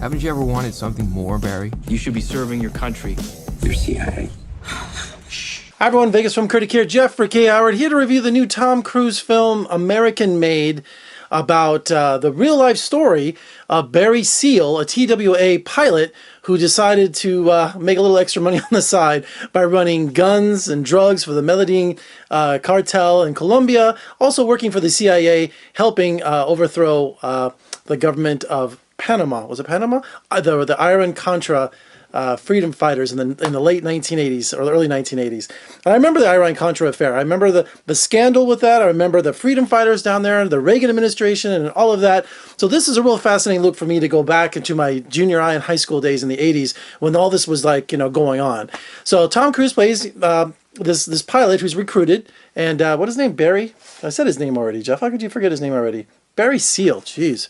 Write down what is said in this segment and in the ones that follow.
Haven't you ever wanted something more, Barry? You should be serving your country. You're CIA. Hi everyone, Vegas from Critic here. Jeffrey K. Howard here to review the new Tom Cruise film, American Made, about the real-life story of Barry Seal, a TWA pilot who decided to make a little extra money on the side by running guns and drugs for the Medellin cartel in Colombia, also working for the CIA, helping overthrow the government of Panama. Was it Panama? The Iran-Contra freedom fighters in the late 1980s or the early 1980s. And I remember the Iran-Contra affair. I remember the scandal with that. I remember the freedom fighters down there, the Reagan administration and all of that. So this is a real fascinating look for me to go back into my junior high and high school days in the 80s when all this was like, going on. So Tom Cruise plays this pilot who's recruited. And what is his name? Barry? I said his name already, Jeff. How could you forget his name already? Barry Seal. Jeez.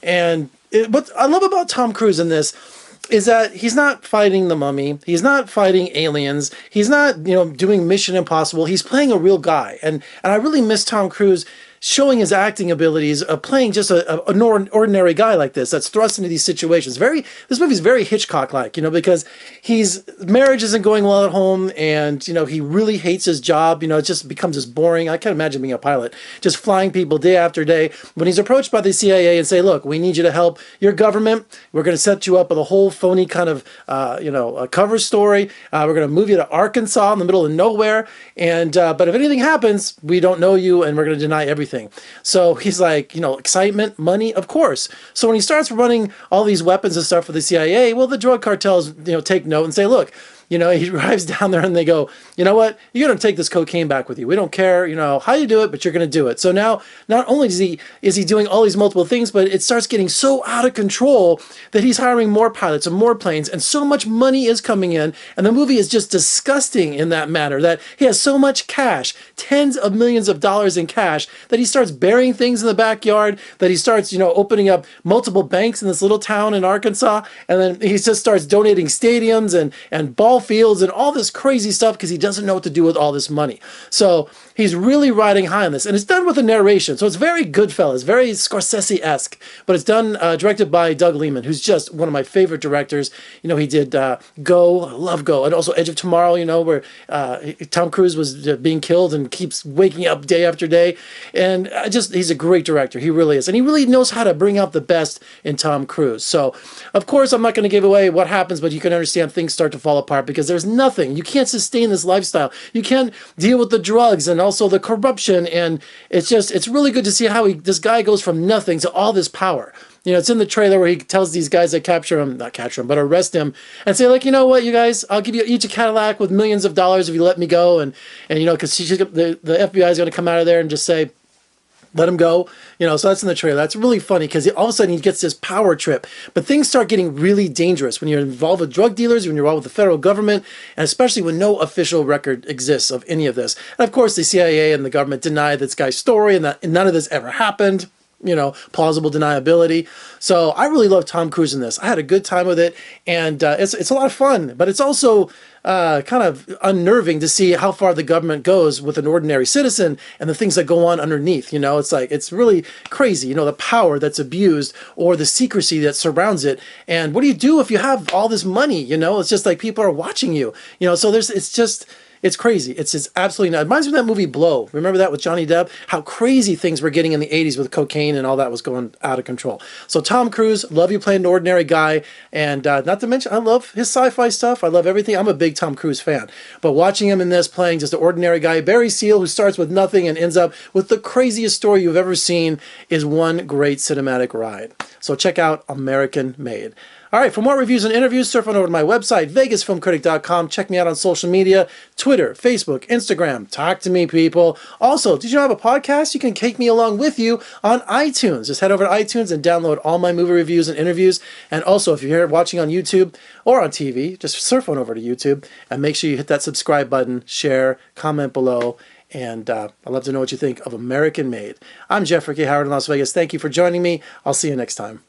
And what I love about Tom Cruise in this is that he's not fighting the mummy. He's not fighting aliens. He's not, doing Mission Impossible. He's playing a real guy. And I really miss Tom Cruise showing his acting abilities of playing just an ordinary guy like this that's thrust into these situations. This movie's very Hitchcock-like, because marriage isn't going well at home, and he really hates his job. It just becomes this boring. I can't imagine being a pilot, just flying people day after day. When he's approached by the CIA and say, "Look, we need you to help your government. We're going to set you up with a whole phony kind of a cover story. We're going to move you to Arkansas in the middle of nowhere, and but if anything happens, we don't know you, and we're going to deny everything." So he's like, excitement, money, of course. So when he starts running all these weapons and stuff for the CIA, well, the drug cartels, take note and say, look, he arrives down there and they go, you know what, you're going to take this cocaine back with you. We don't care, how you do it, but you're going to do it. So now, not only is he doing all these multiple things, but it starts getting so out of control that he's hiring more pilots and more planes, and so much money is coming in. And the movie is just disgusting in that manner, that he has so much cash, tens of millions of dollars in cash, that he starts burying things in the backyard, that he starts, opening up multiple banks in this little town in Arkansas, and then he just starts donating stadiums and ball fields and all this crazy stuff because he doesn't know what to do with all this money. So he's really riding high on this, and it's done with a narration. So it's very Goodfellas, very Scorsese-esque, but it's done directed by Doug Liman, who's just one of my favorite directors. He did Go, I love Go, and also Edge of Tomorrow, where Tom Cruise was being killed and keeps waking up day after day. And he's a great director. He really is. And he really knows how to bring out the best in Tom Cruise. So, of course, I'm not going to give away what happens, but you can understand things start to fall apart because there's nothing. You can't sustain this lifestyle. You can't deal with the drugs and also the corruption. And it's really good to see how this guy goes from nothing to all this power. It's in the trailer where he tells these guys that but arrest him and say, like, you know what, you guys, I'll give you each a Cadillac with millions of dollars if you let me go. And because the FBI is going to come out of there and just say, let him go. So that's in the trailer. That's really funny because all of a sudden he gets this power trip. But things start getting really dangerous when you're involved with drug dealers, when you're involved with the federal government, and especially when no official record exists of any of this. And of course, the CIA and the government deny this guy's story and that none of this ever happened. Plausible deniability. So I really love Tom Cruise in this. I had a good time with it, and it's a lot of fun, but it's also kind of unnerving to see how far the government goes with an ordinary citizen and the things that go on underneath. It's really crazy, the power that's abused or the secrecy that surrounds it. And what do you do if you have all this money? It's just like people are watching you, so it's crazy. It's absolutely not. It reminds me of that movie Blow. Remember that with Johnny Depp? How crazy things were getting in the 80s with cocaine and all that was going out of control. So Tom Cruise, love you playing an ordinary guy. And not to mention, I love his sci-fi stuff. I love everything. I'm a big Tom Cruise fan. But watching him in this playing just an ordinary guy, Barry Seal, who starts with nothing and ends up with the craziest story you've ever seen, is one great cinematic ride. So check out American Made. All right, for more reviews and interviews, surf on over to my website, vegasfilmcritic.com. Check me out on social media, Twitter, Facebook, Instagram. Talk to me, people. Also, did you know I have a podcast? You can take me along with you on iTunes. Just head over to iTunes and download all my movie reviews and interviews. And also, if you're here watching on YouTube or on TV, just surf on over to YouTube and make sure you hit that subscribe button, share, comment below. And I'd love to know what you think of American Made. I'm Jeffrey K. Howard in Las Vegas. Thank you for joining me. I'll see you next time.